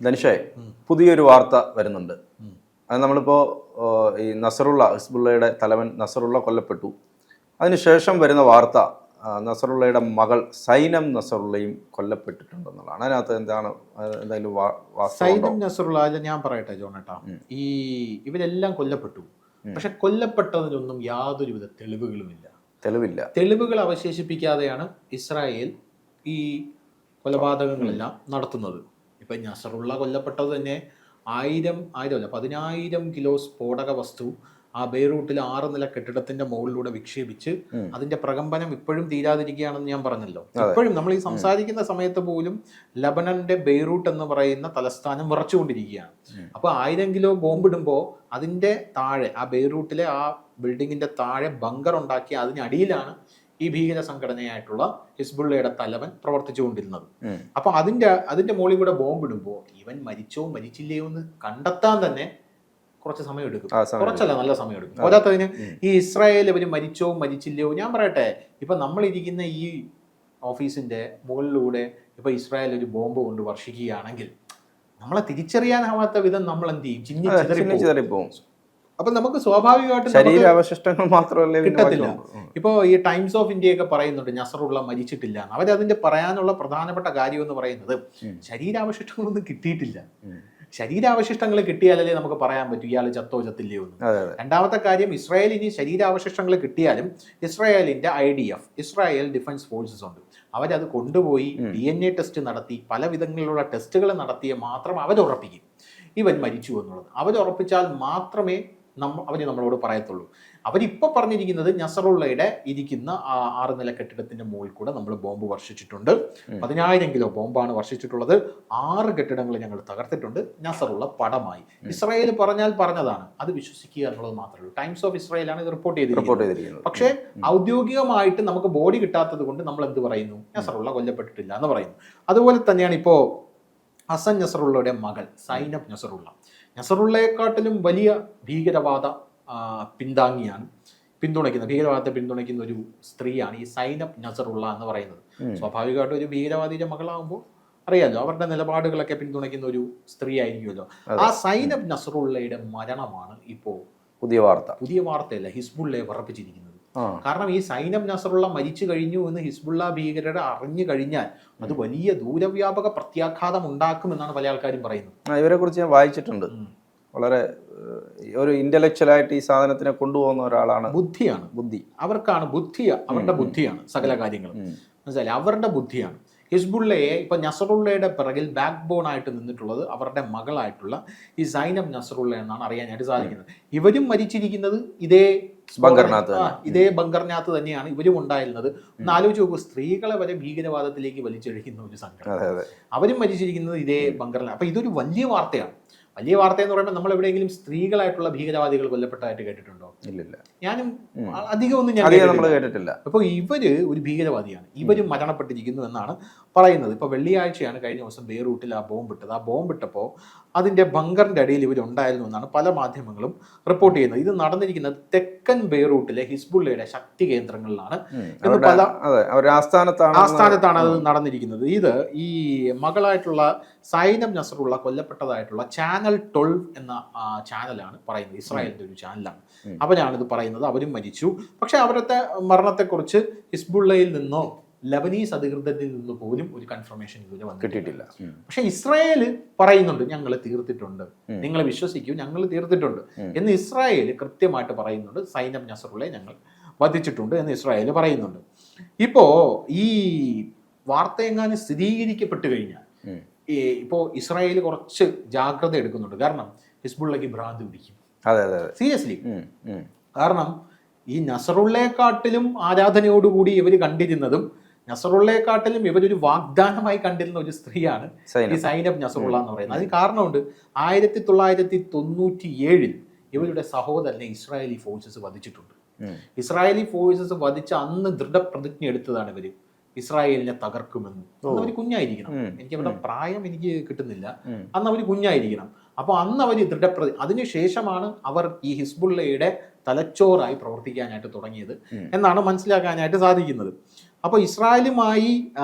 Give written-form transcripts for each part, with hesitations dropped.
ധനുഷേ, പുതിയൊരു വാർത്ത വരുന്നുണ്ട്. അത് നമ്മളിപ്പോൾ ഈ നസറുള്ള, ഹിസ്ബുള്ളയുടെ തലവൻ നസറുള്ള കൊല്ലപ്പെട്ടു. അതിനുശേഷം വരുന്ന വാർത്ത നസറുള്ളയുടെ മകൾ സൈനം നസറുള്ളയും കൊല്ലപ്പെട്ടിട്ടുണ്ടെന്നുള്ളതാണ്. അതിനകത്ത് എന്താണ് എന്തായാലും സൈനം നസറുള്ള? ഞാൻ പറയട്ടെ ജോണേട്ടാ, ഈ ഇവരെല്ലാം കൊല്ലപ്പെട്ടു. പക്ഷെ കൊല്ലപ്പെട്ടതിനൊന്നും യാതൊരുവിധ തെളിവുകളുമില്ല. തെളിവുകൾ അവശേഷിപ്പിക്കാതെയാണ് ഇസ്രായേൽ ഈ കൊലപാതകങ്ങളെല്ലാം നടത്തുന്നത്. ഇപ്പം നസറുള്ള കൊല്ലപ്പെട്ടത് തന്നെ 10,000 കിലോ സ്ഫോടക വസ്തു ആ ബെയ്റൂട്ടിൽ 6 നില കെട്ടിടത്തിന്റെ മുകളിലൂടെ വിക്ഷേപിച്ച് അതിന്റെ പ്രകമ്പനം ഇപ്പോഴും തീരാതിരിക്കുകയാണെന്ന് ഞാൻ പറഞ്ഞല്ലോ. ഇപ്പോഴും നമ്മൾ ഈ സംസാരിക്കുന്ന സമയത്ത് പോലും ലബനന്റെ ബെയ്റൂട്ട് എന്ന് പറയുന്ന തലസ്ഥാനം വിറച്ചുകൊണ്ടിരിക്കുകയാണ്. അപ്പൊ 1000 കിലോ ബോംബിടുമ്പോൾ അതിന്റെ താഴെ, ആ ബെയ്റൂട്ടിലെ ആ ബിൽഡിങ്ങിന്റെ താഴെ ബങ്കർ ഉണ്ടാക്കി അതിനടിയിലാണ് ഈ ഭീകര സംഘടനയായിട്ടുള്ള ഹിസ്ബുള്ളയുടെ തലവൻ പ്രവർത്തിച്ചുകൊണ്ടിരുന്നത്. അപ്പൊ അതിന്റെ മുകളിൽ കൂടെ ബോംബിടുമ്പോൾ ഇവൻ മരിച്ചോ മരിച്ചില്ലയോ എന്ന് കണ്ടെത്താൻ തന്നെ കുറച്ച് സമയം എടുക്കും. കുറച്ചല്ല, നല്ല സമയം എടുക്കും. പോരാത്തതിന് ഈ ഇസ്രായേൽ ഇവര് മരിച്ചോ മരിച്ചില്ലയോ, ഞാൻ പറയട്ടെ, ഇപ്പൊ നമ്മളിരിക്കുന്ന ഈ ഓഫീസിന്റെ മുകളിലൂടെ ഇപ്പൊ ഇസ്രായേൽ ഒരു ബോംബ് കൊണ്ട് വർഷിക്കുകയാണെങ്കിൽ നമ്മളെ തിരിച്ചറിയാനാവാത്ത വിധം നമ്മൾ എന്ത് ചെയ്യും? ചിതറിപ്പോവും. അപ്പൊ നമുക്ക് സ്വാഭാവികമായിട്ടും ശരീരാവശിഷ്ടങ്ങൾ മാത്രമല്ലേ കിട്ടത്തില്ല. ഇപ്പോ ഈ ടൈംസ് ഓഫ് ഇന്ത്യയൊക്കെ പറയുന്നുണ്ട് നസറുള്ള മരിച്ചിട്ടില്ല. അവരതിന്റെ പറയാനുള്ള പ്രധാനപ്പെട്ട കാര്യം എന്ന് പറയുന്നത് ശരീരാവശിഷ്ടങ്ങളൊന്നും കിട്ടിയിട്ടില്ല. ശരീരാവശിഷ്ടങ്ങൾ കിട്ടിയാലല്ലേ നമുക്ക് പറയാൻ പറ്റൂ ഇയാൾ ചത്തോ ചത്തില്ലയോ എന്ന്. രണ്ടാമത്തെ കാര്യം, ഇസ്രായേൽ ഇനി ശരീരാവശിഷ്ടങ്ങൾ കിട്ടിയാലും ഇസ്രായേലിന്റെ IDF, ഇസ്രായേൽ ഡിഫൻസ് ഫോഴ്സസ് ഉണ്ട്. അവരത് കൊണ്ടുപോയി DNA ടെസ്റ്റ് നടത്തി പല വിധങ്ങളിലുള്ള ടെസ്റ്റുകൾ നടത്തിയ മാത്രം അവരുറപ്പിക്കും ഇവൻ മരിച്ചു എന്നുള്ളത്. അവരുറപ്പിച്ചാൽ മാത്രമേ അവര് നമ്മളോട് പറയത്തുള്ളൂ. അവരിപ്പോൾ പറഞ്ഞിരിക്കുന്നത് നസറുള്ളയുടെ ഇരിക്കുന്ന 6 നില കെട്ടിടത്തിന്റെ മുകളിൽ കൂടെ നമ്മൾ ബോംബ് വർഷിച്ചിട്ടുണ്ട്. 10,000 കിലോ ബോംബാണ് വർഷിച്ചിട്ടുള്ളത്. 6 കെട്ടിടങ്ങൾ ഞങ്ങൾ തകർത്തിട്ടുണ്ട്. നസറുള്ള പടമായി. ഇസ്രായേൽ പറഞ്ഞതാണ്, അത് വിശ്വസിക്കുക എന്നുള്ളത് മാത്രമേ ഉള്ളൂ. ടൈംസ് ഓഫ് ഇസ്രായേലാണ് ഇത് റിപ്പോർട്ട് ചെയ്തിരിക്കുന്നത്. പക്ഷേ ഔദ്യോഗികമായിട്ട് നമുക്ക് ബോഡി കിട്ടാത്തത് കൊണ്ട് നമ്മൾ എന്ത് പറയുന്നു? നസറുള്ള കൊല്ലപ്പെട്ടിട്ടില്ല എന്ന് പറയുന്നു. അതുപോലെ തന്നെയാണ് ഇപ്പോൾ ഹസൻ നസറുള്ളയുടെ മകൾ സൈനബ് നസറുള്ള. നസറുള്ളയെക്കാട്ടിലും വലിയ ഭീകരവാദ ഭീകരവാദത്തെ പിന്തുണയ്ക്കുന്ന ഒരു സ്ത്രീയാണ് ഈ സൈനബ് നസറുള്ള എന്ന് പറയുന്നത്. സ്വാഭാവികമായിട്ടും ഒരു ഭീകരവാദിയുടെ മകളാകുമ്പോൾ അറിയാലോ, അവരുടെ നിലപാടുകളൊക്കെ പിന്തുണയ്ക്കുന്ന ഒരു സ്ത്രീ ആയിരിക്കുമല്ലോ. ആ സൈനബ് നസറുള്ളയുടെ മരണമാണ് ഇപ്പോൾ പുതിയ വാർത്തയല്ല, ഹിസ്ബുള്ളയെ വിറപ്പിച്ചിരിക്കുന്നത്. കാരണം ഈ സൈനബ് നസറുള്ള മരിച്ചു കഴിഞ്ഞു എന്ന് ഹിസ്ബുള്ള ഭീകരരെ അറിഞ്ഞു കഴിഞ്ഞാൽ അത് വലിയ ദൂരവ്യാപക പ്രത്യാഘാതം ഉണ്ടാക്കുമെന്നാണ് പല ആൾക്കാരും പറയുന്നത്. ഇവരെ കുറിച്ച് ഞാൻ വായിച്ചിട്ടുണ്ട്. വളരെ ഒരു ഇന്റലക്ച്വലായിട്ട് ഈ സാധനത്തിനെ കൊണ്ടുപോകുന്ന ഒരാളാണ്. ബുദ്ധി അവർക്കാണ്. അവരുടെ ബുദ്ധിയാണ് സകല കാര്യങ്ങളും. മനസ്സിലായി, അവരുടെ ബുദ്ധിയാണ്. ഹിസ്ബുള്ളയെ ഇപ്പൊ നസറുള്ളയുടെ പിറകിൽ ബാക്ക് ബോൺ ആയിട്ട് നിന്നിട്ടുള്ളത് അവരുടെ മകളായിട്ടുള്ള ഈ സൈനബ് നസറുള്ള എന്നാണ് അറിയാനായിട്ട് സാധിക്കുന്നത്. ഇവരും മരിച്ചിരിക്കുന്നത് ഇതേ ബങ്കറിനകത്ത് തന്നെയാണ് ഇവരും ഉണ്ടായിരുന്നത്. ഒന്ന് ആലോചിച്ച് നോക്കൂ, സ്ത്രീകളെ വരെ ഭീകരവാദത്തിലേക്ക് വലിച്ചെഴിക്കുന്ന ഒരു സംഘടന. അവരും മരിച്ചിരിക്കുന്നത് ഇതേ ബങ്കറിലാണ്. അപ്പൊ ഇതൊരു വലിയ വാർത്തയാണ്. വലിയ വാർത്ത എന്ന് പറയുമ്പോൾ നമ്മൾ എവിടെയെങ്കിലും സ്ത്രീകളായിട്ടുള്ള ഭീകരവാദികൾ കൊല്ലപ്പെട്ടതായിട്ട് കേട്ടിട്ടുണ്ടോ? ഇല്ലില്ല. ഞാനും അധികം ഒന്നും ഞാൻ കേട്ടിട്ടില്ല. അപ്പോൾ ഇവര് ഒരു ഭീകരവാദിയാണ്, ഇവരും മരണപ്പെട്ടിരിക്കുന്നു എന്നാണ് പറയുന്നത്. ഇപ്പൊ വെള്ളിയാഴ്ചയാണ് കഴിഞ്ഞ ദിവസം ബെയ്റൂട്ടിൽ ആ ബോംബിട്ടത്. ആ ബോംബിട്ടപ്പോൾ അതിന്റെ ബങ്കറിന്റെ അടിയിൽ ഇവരുണ്ടായിരുന്നു എന്നാണ് പല മാധ്യമങ്ങളും റിപ്പോർട്ട് ചെയ്യുന്നത്. ഇത് നടന്നിരിക്കുന്നത് തെക്കൻ ബെയ്റൂട്ടിലെ ഹിസ്ബുള്ളയുടെ ശക്തി കേന്ദ്രങ്ങളിലാണ്. ആസ്ഥാനത്താണ് അത് നടന്നിരിക്കുന്നത്. ഇത് ഈ മകളായിട്ടുള്ള സൈനബ് നസറുള്ള കൊല്ലപ്പെട്ടതായിട്ടുള്ള ചാനൽ 12 എന്ന ചാനലാണ് പറയുന്നത്. ഇസ്രായേലിന്റെ ഒരു ചാനലാണ്. അവരാണിത് പറയുന്നത്. അവരും മരിച്ചു. പക്ഷെ അവരുടെ മരണത്തെക്കുറിച്ച് ഹിസ്ബുള്ളയിൽ നിന്നോ ലബനീസ് അധികൃതരിൽ നിന്ന് പോലും ഒരു കൺഫർമേഷൻ ഇതുവരെ വന്നിട്ടില്ല. പക്ഷെ ഇസ്രായേൽ പറയുന്നുണ്ട് ഞങ്ങൾ തീർത്തിട്ടുണ്ട്, നിങ്ങൾ വിശ്വസിക്കൂ, ഞങ്ങൾ തീർത്തിട്ടുണ്ട് എന്ന് ഇസ്രായേൽ കൃത്യമായിട്ട് പറയുന്നുണ്ട്. സൈനബ് നസറുള്ളയെ ഞങ്ങൾ വധിച്ചിട്ടുണ്ട് എന്ന് ഇസ്രായേൽ പറയുന്നുണ്ട്. ഇപ്പോ ഈ വാർത്ത എങ്ങാനും സ്ഥിരീകരിക്കപ്പെട്ടു കഴിഞ്ഞാൽ ഇപ്പോ ഇസ്രായേൽ കുറച്ച് ജാഗ്രത എടുക്കുന്നുണ്ട്. കാരണം ഹിസ്ബുള്ളയ്ക്ക് ഭ്രാന്ത് പിടിക്കും. സീരിയസ്ലി. കാരണം ഈ നസറുള്ളയെക്കാട്ടിലും ആരാധനയോടുകൂടി ഇവർ കണ്ടിരുന്നതും നസറുള്ളയെക്കാട്ടിലും ഇവരൊരു വാഗ്ദാനമായി കണ്ടിരുന്ന ഒരു സ്ത്രീയാണ് ഈ സൈനബ് നസറുള്ള എന്ന് പറയുന്നത്. അതിന് കാരണമുണ്ട്. 1997 ഇവരുടെ സഹോദരനെ ഇസ്രായേലി ഫോഴ്സസ് വധിച്ചിട്ടുണ്ട്. ഇസ്രായേലി ഫോഴ്സസ് വധിച്ച അന്ന് ദൃഢപ്രതിജ്ഞ എടുത്തതാണ് ഇവര് ഇസ്രായേലിനെ തകർക്കുമെന്ന്. അന്ന് അവർ കുഞ്ഞായിരിക്കണം. എനിക്ക് അവരുടെ പ്രായം എനിക്ക് കിട്ടുന്നില്ല. അന്ന് അവർ കുഞ്ഞായിരിക്കണം. അപ്പോൾ അന്ന് അവർ അതിനുശേഷമാണ് അവർ ഈ ഹിസ്ബുള്ളയുടെ തലച്ചോറായി പ്രവർത്തിക്കാനായിട്ട് തുടങ്ങിയത് എന്നാണ് മനസ്സിലാക്കാനായിട്ട് സാധിക്കുന്നത്. അപ്പോൾ ഇസ്രായേലുമായി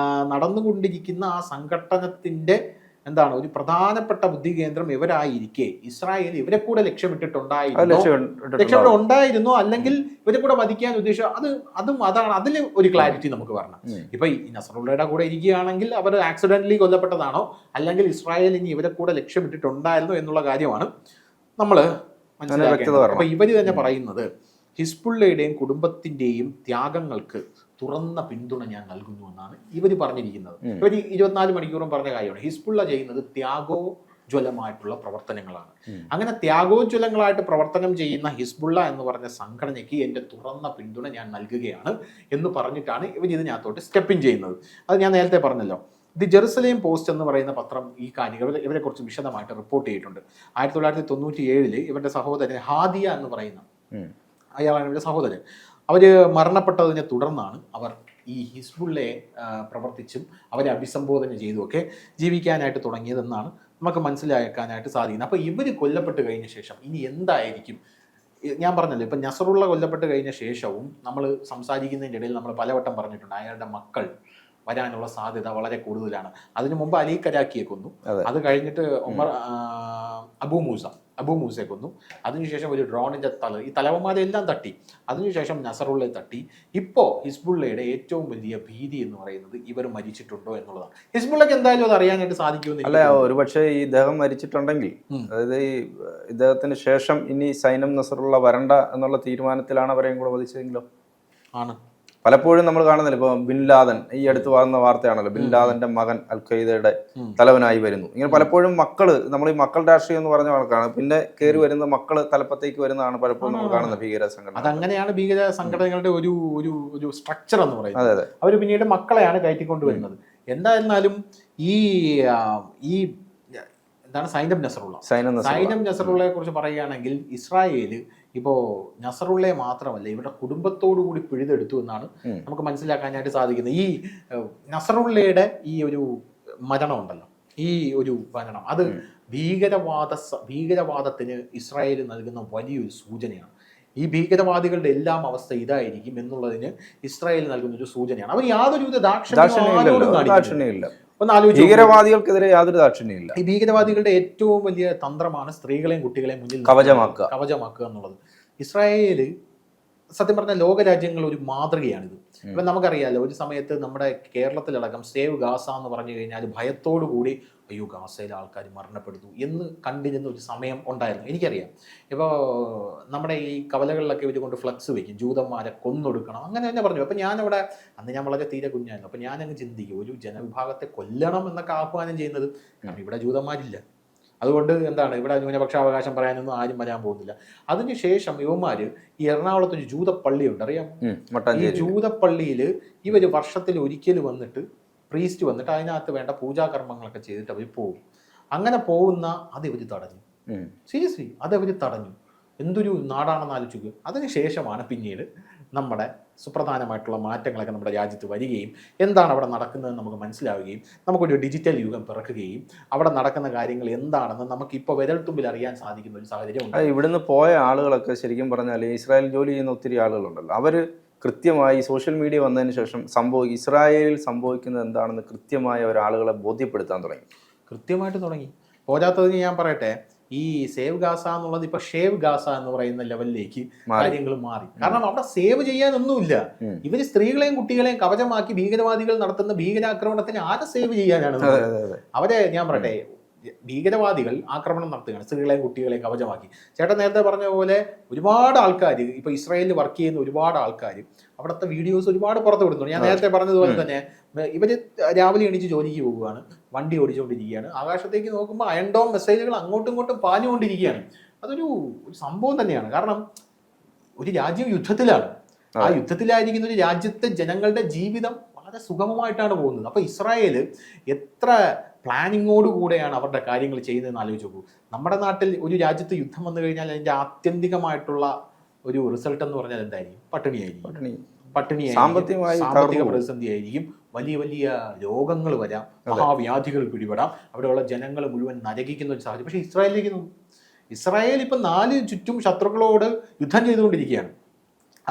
നടന്നുകൊണ്ടിരിക്കുന്ന ആ സംഘട്ടനത്തിന്റെ എന്താണ് ഒരു പ്രധാനപ്പെട്ട ബുദ്ധി കേന്ദ്രം ഇവരായിരിക്കെ ഇസ്രായേൽ ഇവരെ കൂടെ ലക്ഷ്യമിട്ടിട്ടുണ്ടായിരുന്നോ അല്ലെങ്കിൽ ഇവരെ കൂടെ വധിക്കാൻ ഉദ്ദേശിച്ച അതാണ് അതിൽ ഒരു ക്ലാരിറ്റി നമുക്ക് വരണം. ഇപ്പൊ ഈ നസറുള്ളയുടെ കൂടെ ഇരിക്കുകയാണെങ്കിൽ അവർ ആക്സിഡന്റലി കൊല്ലപ്പെട്ടതാണോ അല്ലെങ്കിൽ ഇസ്രായേൽ ഇനി ഇവരെ കൂടെ ലക്ഷ്യമിട്ടിട്ടുണ്ടായിരുന്നോ എന്നുള്ള കാര്യമാണ് നമ്മൾ മനസ്സിലാക്കേണ്ടത്. അപ്പൊ ഇവര് തന്നെ പറയുന്നത് ഹിസ്ബുള്ളയുടെയും കുടുംബത്തിന്റെയും ത്യാഗങ്ങൾക്ക് തുറന്ന പിന്തുണ ഞാൻ നൽകുന്നു എന്നാണ് ഇവർ പറഞ്ഞിരിക്കുന്നത്. ഇവർ 24 മണിക്കൂറും പറഞ്ഞ കാര്യമാണ് ഹിസ്ബുള്ള ചെയ്യുന്നത് ത്യാഗോജ്വലമായിട്ടുള്ള പ്രവർത്തനങ്ങളാണ്. അങ്ങനെ ത്യാഗോജ്വലങ്ങളായിട്ട് പ്രവർത്തനം ചെയ്യുന്ന ഹിസ്ബുള്ള എന്ന് പറഞ്ഞ സംഘടനയ്ക്ക് എൻ്റെ തുറന്ന പിന്തുണ ഞാൻ നൽകുകയാണ് എന്ന് പറഞ്ഞിട്ടാണ് ഇവർ ഇതിനകത്തോട്ട് സ്റ്റെപ്പിൻ ചെയ്യുന്നത്. അത് ഞാൻ നേരത്തെ പറഞ്ഞല്ലോ. ദി ജെറുസലേം പോസ്റ്റ് എന്ന് പറയുന്ന പത്രം ഈ കാര്യങ്ങൾ ഇവരെ കുറിച്ച് വിശദമായിട്ട് റിപ്പോർട്ട് ചെയ്തിട്ടുണ്ട്. 1997 ഇവരുടെ സഹോദരൻ ഹാദിയ എന്ന് പറയുന്ന അയാളാണ് ഇവരുടെ സഹോദരൻ. അവർ മരണപ്പെട്ടതിനെ തുടർന്നാണ് അവർ ഈ ഹിസ്ബുള്ളയെ പ്രവർത്തിച്ചും അവരെ അഭിസംബോധന ചെയ്തുമൊക്കെ ജീവിക്കാനായിട്ട് തുടങ്ങിയതെന്നാണ് നമുക്ക് മനസ്സിലാക്കാനായിട്ട് സാധിക്കുന്നത്. അപ്പോൾ ഇവർ കൊല്ലപ്പെട്ട് കഴിഞ്ഞ ശേഷം ഇനി എന്തായിരിക്കും? ഞാൻ പറഞ്ഞല്ലോ, ഇപ്പം നസറുള്ള കൊല്ലപ്പെട്ട് കഴിഞ്ഞ ശേഷവും നമ്മൾ സംസാരിക്കുന്നതിൻ്റെ ഇടയിൽ നമ്മൾ പലവട്ടം പറഞ്ഞിട്ടുണ്ട് അയാളുടെ മക്കൾ വരാനുള്ള സാധ്യത വളരെ കൂടുതലാണ്. അതിനു മുമ്പ് അലി കരാക്കിയെ കൊന്നു, അത് കഴിഞ്ഞിട്ട് അബു മൂസയെ കൊന്നു, അതിനുശേഷം ഒരു ഡ്രോണിന്റെ ഈ തലവന്മാരെല്ലാം തട്ടി, അതിനുശേഷം നസറുള്ളയെ തട്ടി. ഇപ്പോൾ ഹിസ്ബുള്ളയുടെ ഏറ്റവും വലിയ ഭീതി എന്ന് പറയുന്നത് ഇവർ മരിച്ചിട്ടുണ്ടോ എന്നുള്ളതാണ്. ഹിസ്ബുള്ളക്ക് എന്തായാലും അത് അറിയാനായിട്ട് സാധിക്കുമെന്നില്ല. ഒരുപക്ഷെ ഈ ഇദ്ദേഹം മരിച്ചിട്ടുണ്ടെങ്കിൽ, അതായത് ഈ ഇദ്ദേഹത്തിന് ശേഷം ഇനി സൈനം നസറുള്ള വരണ്ട എന്നുള്ള തീരുമാനത്തിലാണ് അവരെയും കൂടെ വധിച്ചതെങ്കിലോ ആണ്. പലപ്പോഴും നമ്മൾ കാണുന്നില്ല, ഇപ്പൊ ബിൻ ലാദൻ ഈ അടുത്ത് വന്ന വാർത്തയാണല്ലോ, ബിൻ ലാദന്റെ മകൻ അൽ ഖയ്ദയുടെ തലവനായി വരുന്നു. ഇങ്ങനെ പലപ്പോഴും മക്കള്, നമ്മൾ ഈ മക്കൾ രാഷ്ട്രീയം എന്ന് പറഞ്ഞ ആൾക്കാണ്, പിന്നെ കയറി വരുന്ന മക്കള് തലപ്പത്തേക്ക് വരുന്നതാണ് പലപ്പോഴും നമ്മൾ കാണുന്ന ഭീകര സംഘടന. അതങ്ങനെയാണ് ഭീകര സംഘടനകളുടെ ഒരു സ്ട്രക്ചർ എന്ന് പറയുന്നത്. അവർ പിന്നീട് മക്കളെയാണ് കയറ്റിക്കൊണ്ടുവരുന്നത്. എന്തായിരുന്നാലും ഈ എന്താണ് സൈനം നസറുള്ളയെ കുറിച്ച് പറയുകയാണെങ്കിൽ ഇസ്രായേല് ഇപ്പോൾ നസറുള്ളയെ മാത്രമല്ല ഇവരുടെ കുടുംബത്തോടു കൂടി പിഴുതെടുത്തു എന്നാണ് നമുക്ക് മനസ്സിലാക്കാനായിട്ട് സാധിക്കുന്നത്. ഈ നസറുള്ളയുടെ ഈ ഒരു മരണം ഉണ്ടല്ലോ, ഈ ഒരു മരണം അത് ഭീകരവാദത്തിന് ഇസ്രായേൽ നൽകുന്ന വലിയൊരു സൂചനയാണ്. ഈ ഭീകരവാദികളുടെ എല്ലാം അവസ്ഥ ഇതായിരിക്കും എന്നുള്ളതിന് ഇസ്രായേൽ നൽകുന്ന ഒരു സൂചനയാണ്. അവർ യാതൊരുവിധ ദാക്ഷിണ്യമില്ല. ഭീകരവാദികൾക്കെതിരെ യാതൊരു ദാക്ഷിണ്യമില്ല. ഈ ഭീകരവാദികളുടെ ഏറ്റവും വലിയ തന്ത്രമാണ് സ്ത്രീകളെയും കുട്ടികളെയും മുന്നിൽ കവചമാക്കുക എന്നുള്ളത്. ഇസ്രായേല് സത്യം പറഞ്ഞാൽ ലോകരാജ്യങ്ങൾ ഒരു മാതൃകയാണിത്. ഇപ്പം നമുക്കറിയാമല്ലോ, ഒരു സമയത്ത് നമ്മുടെ കേരളത്തിലടക്കം സേവ് ഗാസ എന്ന് പറഞ്ഞു കഴിഞ്ഞാൽ ഭയത്തോടു കൂടി അയ്യോ ഗാസയിലെ ആൾക്കാർ മരണപ്പെടുന്നു എന്ന് കണ്ടിരുന്ന ഒരു സമയം ഉണ്ടായിരുന്നു. എനിക്കറിയാം, ഇപ്പോൾ നമ്മുടെ ഈ കവലകളിലൊക്കെ ഇവർ കൊണ്ട് ഫ്ലക്സ് വയ്ക്കും, ജൂതന്മാരെ കൊന്നൊടുക്കണം, അങ്ങനെ തന്നെ പറഞ്ഞു. അപ്പം ഞാനവിടെ അന്ന് ഞാൻ വളരെ തീരെ കുഞ്ഞായിരുന്നു. അപ്പം ഞാനങ്ങ് ചിന്തിക്കും, ഒരു ജനവിഭാഗത്തെ കൊല്ലണം എന്നൊക്കെ ആഹ്വാനം ചെയ്യുന്നത്, കാരണം ഇവിടെ ജൂതന്മാരില്ല, അതുകൊണ്ട് എന്താണ് ഇവിടെ ന്യൂനപക്ഷാവകാശം പറയാനൊന്നും ആരും വരാൻ പോകുന്നില്ല. അതിനുശേഷം യുവമാർ ഈ എറണാകുളത്ത് ഒരു ജൂതപ്പള്ളിയുണ്ട്, അറിയാം. ഈ ജൂതപ്പള്ളിയിൽ ഇവർ വർഷത്തിൽ ഒരിക്കൽ വന്നിട്ട് പ്രീസ്റ്റ് വന്നിട്ട് അതിനകത്ത് വേണ്ട പൂജാകർമ്മങ്ങളൊക്കെ ചെയ്തിട്ട് അവർ പോകും. അങ്ങനെ പോകുന്ന അത് ഇവർ തടഞ്ഞു. സീരിയസ്ലി അത് ഇവർ തടഞ്ഞു. എന്തൊരു നാടാണെന്ന് ആലോചിക്കുക. അതിനുശേഷമാണ് പിന്നീട് നമ്മുടെ സുപ്രധാനമായിട്ടുള്ള മാറ്റങ്ങളൊക്കെ നമ്മുടെ രാജ്യത്ത് വരികയും എന്താണ് അവിടെ നടക്കുന്നതെന്ന് നമുക്ക് മനസ്സിലാവുകയും നമുക്കൊരു ഡിജിറ്റൽ യുഗം പിറക്കുകയും അവിടെ നടക്കുന്ന കാര്യങ്ങൾ എന്താണെന്ന് നമുക്കിപ്പോൾ വിരൽത്തുമ്പിൽ അറിയാൻ സാധിക്കുന്ന ഒരു സാഹചര്യം ഉണ്ട്. ഇവിടുന്ന് പോയ ആളുകളൊക്കെ ശരിക്കും പറഞ്ഞാൽ ഇസ്രായേൽ ജോലി ചെയ്യുന്ന ഒത്തിരി ആളുകളുണ്ടല്ലോ, അവർ കൃത്യമായി സോഷ്യൽ മീഡിയ വന്നതിന് ശേഷം ഇസ്രായേലിൽ സംഭവിക്കുന്നത് എന്താണെന്ന് കൃത്യമായി അവർ ആളുകളെ ബോധ്യപ്പെടുത്താൻ കൃത്യമായിട്ട് തുടങ്ങി. പോരാത്തതിന് ഞാൻ പറയട്ടെ, ഈ സേവ് ഗാസ എന്നുള്ളത് ഇപ്പൊ ഷേവ് ഗാസ എന്ന് പറയുന്ന ലെവലിലേക്ക് കാര്യങ്ങൾ മാറി. കാരണം അവിടെ സേവ് ചെയ്യാനൊന്നുമില്ല. ഇവര് സ്ത്രീകളെയും കുട്ടികളെയും കവചമാക്കി ഭീകരവാദികൾ നടത്തുന്ന ഭീകരാക്രമണത്തിന് ആരെ സേവ് ചെയ്യാനാണ്? അവരെ ഞാൻ പറയട്ടെ, ഭീകരവാദികൾ ആക്രമണം നടത്തുകയാണ്, സ്ത്രീകളെയും കുട്ടികളെയും കവചമാക്കി. ചേട്ടൻ നേരത്തെ പറഞ്ഞ പോലെ ഒരുപാട് ആൾക്കാർ ഇപ്പോൾ ഇസ്രായേലിൽ വർക്ക് ചെയ്യുന്ന ഒരുപാട് ആൾക്കാർ അവിടുത്തെ വീഡിയോസ് ഒരുപാട് പുറത്ത് വിടുന്നുണ്ട്. ഞാൻ നേരത്തെ പറഞ്ഞതുപോലെ തന്നെ ഇവർ രാവിലെ എണീച്ച് ജോലിക്ക് പോവുകയാണ്, വണ്ടി ഓടിച്ചുകൊണ്ടിരിക്കുകയാണ്, ആകാശത്തേക്ക് നോക്കുമ്പോൾ അയൺഡോം മിസൈലുകൾ അങ്ങോട്ടും ഇങ്ങോട്ടും പാഞ്ഞുകൊണ്ടിരിക്കുകയാണ്. അതൊരു സംഭവം തന്നെയാണ്. കാരണം ഒരു രാജ്യം യുദ്ധത്തിലാണ്, ആ യുദ്ധത്തിലായിരിക്കുന്ന ഒരു രാജ്യത്തെ ജനങ്ങളുടെ ജീവിതം വളരെ സുഗമമായിട്ടാണ് പോകുന്നത്. അപ്പോൾ ഇസ്രായേൽ എത്ര പ്ലാനിങ്ങോടുകൂടെയാണ് അവരുടെ കാര്യങ്ങൾ ചെയ്യുന്നതെന്ന് ആലോചിച്ച് നോക്കൂ. നമ്മുടെ നാട്ടിൽ ഒരു രാജ്യത്ത് യുദ്ധം വന്നു കഴിഞ്ഞാൽ അതിൻ്റെ ആത്യന്തികമായിട്ടുള്ള ഒരു റിസൾട്ട് എന്ന് പറഞ്ഞാൽ എന്തായിരിക്കും? പട്ടിണിയായിരിക്കും, സാമ്പത്തിക പ്രതിസന്ധി ആയിരിക്കും, വലിയ വലിയ രോഗങ്ങൾ വരാം, മഹാവ്യാധികൾ പിടിപെടാം, അവിടെയുള്ള ജനങ്ങൾ മുഴുവൻ നരകിക്കുന്ന ഒരു സാഹചര്യം. പക്ഷേ ഇസ്രായേലിലേക്ക് ഇസ്രായേൽ ഇപ്പം 4 ചുറ്റും ശത്രുക്കളോട് യുദ്ധം ചെയ്തുകൊണ്ടിരിക്കുകയാണ്.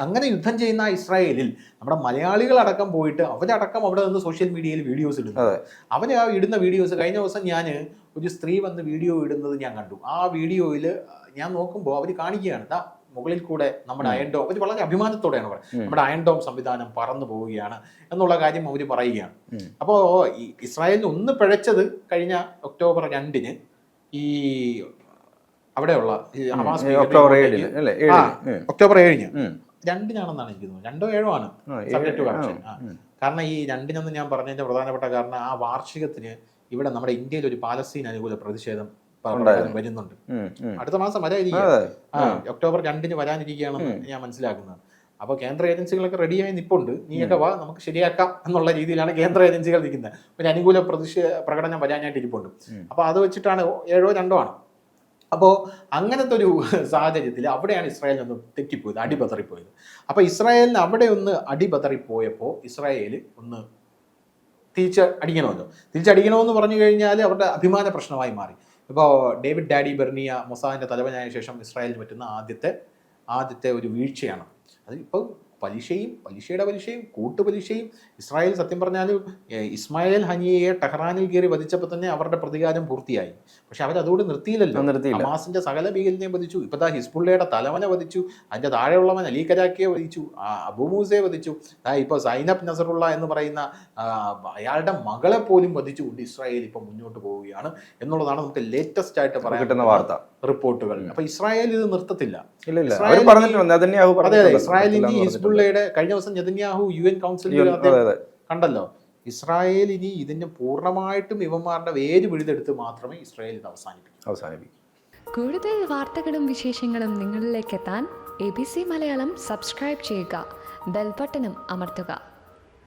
അങ്ങനെ യുദ്ധം ചെയ്യുന്ന ഇസ്രായേലിൽ നമ്മുടെ മലയാളികളടക്കം പോയിട്ട് അവരടക്കം അവിടെ നിന്ന് സോഷ്യൽ മീഡിയയിൽ വീഡിയോസ് ഇടുന്നു. അവർ ആ ഇടുന്ന വീഡിയോസ് കഴിഞ്ഞ ദിവസം ഞാൻ ഒരു സ്ത്രീ വന്ന് വീഡിയോ ഇടുന്നത് ഞാൻ കണ്ടു. ആ വീഡിയോയിൽ ഞാൻ നോക്കുമ്പോൾ അവർ കാണിക്കുകയാണ്, ദാ മുകളിൽ കൂടെ നമ്മുടെ അയൺ ഡോം, അവർ വളരെ അഭിമാനത്തോടെയാണ് പറയുന്നത്, നമ്മുടെ അയൺ ഡോം സംവിധാനം പറന്നു പോവുകയാണ് എന്നുള്ള കാര്യം അവർ പറയുകയാണ്. അപ്പോൾ ഈ ഇസ്രായേലിന് ഒന്ന് പിഴച്ചത് കഴിഞ്ഞ ഒക്ടോബർ 2-ന് ഈ അവിടെയുള്ള ഹമാസ് ഒക്ടോബർ 7-ന് 2-നാണെന്നാണ് എനിക്ക് തോന്നുന്നത്, 2ഓ 7ഓ ആണ് സബ്ജക്ട് കറക്ഷൻ. കാരണം ഈ 2-നൊന്നും ഞാൻ പറഞ്ഞതിന്റെ പ്രധാനപ്പെട്ട കാരണം ആ വാർഷികത്തിന് ഇവിടെ നമ്മുടെ ഇന്ത്യയിൽ ഒരു പാലസ്തീൻ അനുകൂല പ്രതിഷേധം വരുന്നുണ്ട്. അടുത്ത മാസം ഒക്ടോബർ 2-ന് വരാനിരിക്കുകയാണെന്ന് ഞാൻ മനസ്സിലാക്കുന്നത്. അപ്പോൾ കേന്ദ്ര ഏജൻസികളൊക്കെ റെഡിയായി നിൽപ്പുണ്ട്, നീയൊക്കെ വാ നമുക്ക് ശരിയാക്കാം എന്നുള്ള രീതിയിലാണ് കേന്ദ്ര ഏജൻസികൾ നിൽക്കുന്നത്. ഒരു അനുകൂല പ്രകടനം വരാനായിട്ട് ഇരിപ്പുണ്ട്. അപ്പോൾ അത് വെച്ചിട്ടാണ് 7ഓ 2ഓ ആണ്. അപ്പോൾ അങ്ങനത്തെ ഒരു സാഹചര്യത്തിൽ അവിടെയാണ് ഇസ്രായേലിൽ ഒന്ന് തെറ്റിപ്പോയത്, അടിപതറിപ്പോയത്. അപ്പോൾ ഇസ്രായേലിന് അവിടെ ഒന്ന് അടിപതറിപ്പോയപ്പോൾ ഇസ്രായേൽ ഒന്ന് തിരിച്ചടിക്കണമെന്ന് പറഞ്ഞു കഴിഞ്ഞാൽ അവരുടെ അഭിമാന പ്രശ്നമായി മാറി. ഇപ്പോൾ ഡേവിഡ് ഡാഡി ബെർണിയ മൊസാദിൻ്റെ തലവനായ ശേഷം ഇസ്രായേലിന് പറ്റുന്ന ആദ്യത്തെ ഒരു വീഴ്ചയാണ് അത്. ഇപ്പോൾ പലിശയുടെ പലിശയും കൂട്ടുപലിശയും ഇസ്രായേൽ സത്യം പറഞ്ഞാൽ ഇസ്മായിൽ ഹനിയയെ ടെഹ്റാനിൽ കയറി വധിച്ചപ്പോൾ തന്നെ അവരുടെ പ്രതികാരം പൂർത്തിയായി. പക്ഷെ അവരതോട് നിർത്തിയില്ലല്ലോ. ഹമാസിന്റെ സകല ഭീകരനെയും വധിച്ചു. ഇപ്പൊ ഹിസ്ബുള്ളയുടെ തലവനെ വധിച്ചു, അതിന്റെ താഴെയുള്ളവൻ അലി കരാക്കിയെ വധിച്ചു, അബു മൂസയെ വധിച്ചു. ഇപ്പൊ സൈനബ് നസറുള്ള എന്ന് പറയുന്ന അയാളുടെ മകളെ പോലും വധിച്ചുകൊണ്ട് ഇസ്രായേൽ ഇപ്പൊ മുന്നോട്ട് പോവുകയാണ് എന്നുള്ളതാണ് നമുക്ക് ലേറ്റസ്റ്റ് ആയിട്ട് പറയാൻ വാർത്ത റിപ്പോർട്ടുകൾ. അപ്പൊ ഇസ്രായേൽ ഇത് നിർത്തത്തില്ല. ഇസ്രായേലിന് ഹിസ്ബുള്ളയുടെ കഴിഞ്ഞ ദിവസം നെതന്യാഹു UN കൗൺസിലിൽ കണ്ടല്ലോ, ഇസ്രായേൽ ഇനി ഇതിന്റെ പൂർണ്ണമായിട്ടും ഇവന്മാരുടെ വേര് പിഴുതെടുത്ത് മാത്രമേ ഇസ്രായേൽ ഇത് അവസാനിപ്പിക്കൂ. കൂടുതൽ വാർത്തകളും വിശേഷങ്ങളും നിങ്ങളിലേക്ക് എത്താൻ ABC മലയാളം സബ്സ്ക്രൈബ് ചെയ്യുക, ബെൽ ബട്ടണും അമർത്തുക.